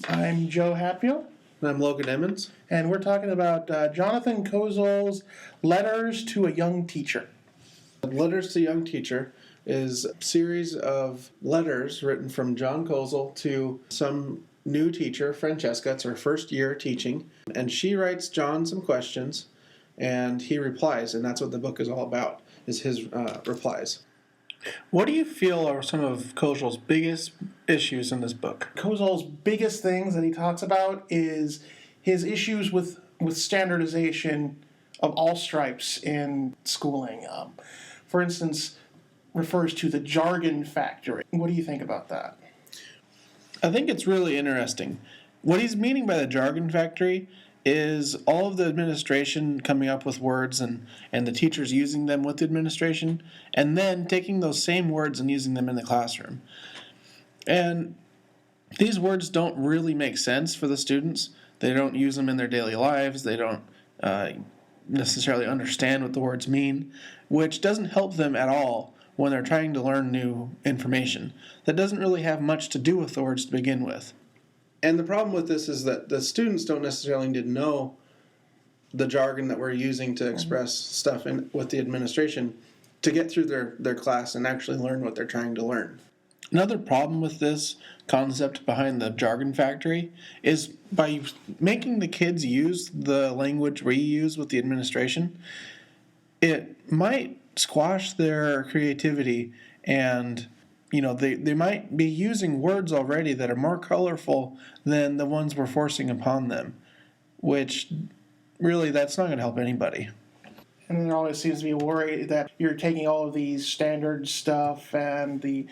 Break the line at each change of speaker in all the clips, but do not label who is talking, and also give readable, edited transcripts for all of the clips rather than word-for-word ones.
I'm Joe Hatfield.
And I'm Logan Emmons.
And we're talking about Jonathan Kozol's Letters to a Young Teacher.
Letters to a Young Teacher is a series of letters written from John Kozol to some new teacher, Francesca. It's her first year teaching. And she writes John some questions, and he replies. And that's what the book is all about, is his replies.
What do you feel are some of Kozol's biggest issues in this book?
Kozol's biggest things that he talks about is his issues with standardization of all stripes in schooling. For instance, refers to the jargon factory. What do you think about that?
I think it's really interesting. What he's meaning by the jargon factory is all of the administration coming up with words and the teachers using them with the administration, and then taking those same words and using them in the classroom. And these words don't really make sense for the students. They don't use them in their daily lives. They don't necessarily understand what the words mean, which doesn't help them at all when they're trying to learn new information. That doesn't really have much to do with the words to begin with.
And the problem with this is that the students don't necessarily need to know the jargon that we're using to express stuff with the administration to get through their class and actually learn what they're trying to learn.
Another problem with this concept behind the jargon factory is by making the kids use the language we use with the administration, it might squash their creativity, and they might be using words already that are more colorful than the ones we're forcing upon them, which really that's not going to help anybody.
And there always seems to be a worry that you're taking all of these standard stuff and the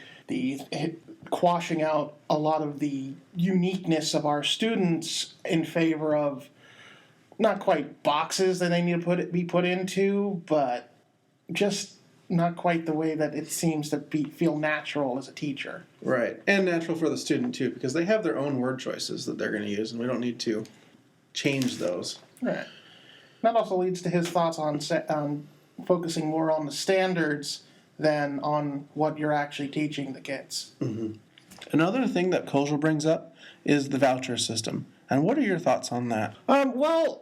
quashing out a lot of the uniqueness of our students in favor of not quite boxes that they need to be put into, but just not quite the way that it seems to feel natural as a teacher.
Right, and natural for the student too, because they have their own word choices that they're going to use, and we don't need to change those.
Right. That also leads to his thoughts on focusing more on the standards than on what you're actually teaching the kids.
Mm-hmm.
Another thing that Kozol brings up is the voucher system. And what are your thoughts on that?
Well,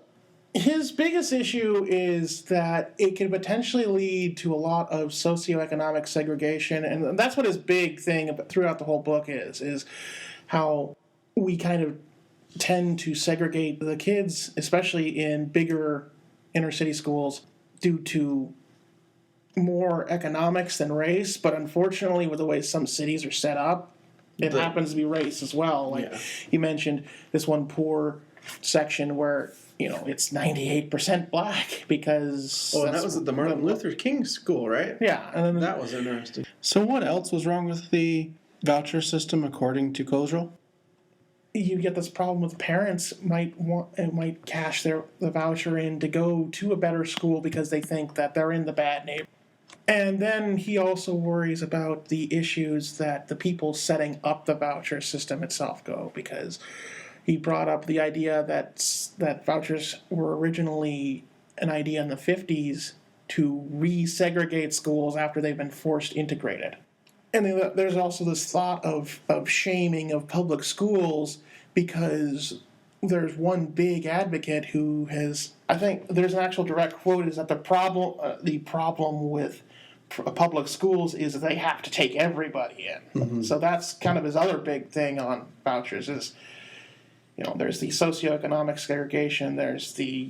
his biggest issue is that it can potentially lead to a lot of socioeconomic segregation, and that's what his big thing throughout the whole book is how we kind of tend to segregate the kids, especially in bigger inner city schools, due to more economics than race. But unfortunately, with the way some cities are set up, it happens to be race as well. Like you mentioned, this one poor section where it's 98% black because...
Oh, and that was at the Martin Luther King School, right?
Yeah. And then
that was interesting.
So what else was wrong with the voucher system according to Kozol?
You get this problem with parents might cash the voucher in to go to a better school because they think that they're in the bad neighborhood. And then he also worries about the issues that the people setting up the voucher system itself go, because he brought up the idea that vouchers were originally an idea in the 50s to resegregate schools after they've been forced integrated. And then there's also this thought of shaming of public schools, because there's one big advocate who has, I think there's an actual direct quote, is that the problem with public schools is that they have to take everybody in. Mm-hmm. So that's kind of his other big thing on vouchers is, there's the socioeconomic segregation, there's the,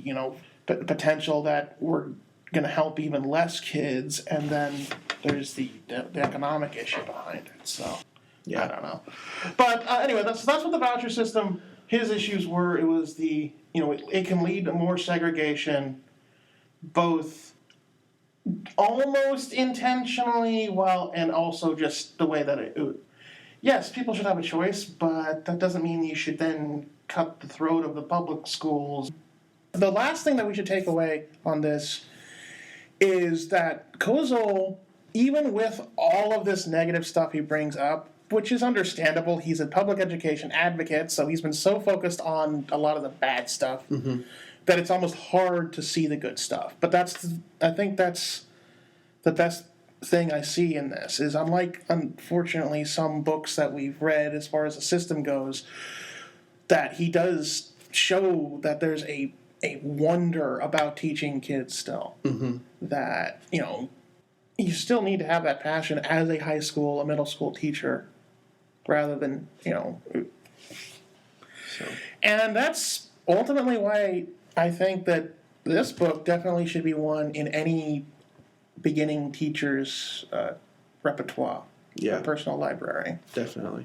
potential that we're going to help even less kids, and then there's the economic issue behind it. So, I don't know. But anyway, that's what the voucher system, his issues were. It was it can lead to more segregation, both almost intentionally, and also just the way that it yes, people should have a choice, but that doesn't mean you should then cut the throat of the public schools. The last thing that we should take away on this is that Kozol, even with all of this negative stuff he brings up, which is understandable, he's a public education advocate, so he's been so focused on a lot of the bad stuff that it's almost hard to see the good stuff. But I think that's the best thing I see in this, is unlike, unfortunately, some books that we've read as far as the system goes, that he does show that there's a wonder about teaching kids still.
Mm-hmm.
That, you still need to have that passion as a high school, a middle school teacher, rather than,
So.
And that's ultimately why I think that this book definitely should be one in any beginning teacher's repertoire,
Yeah,
personal library.
definitely.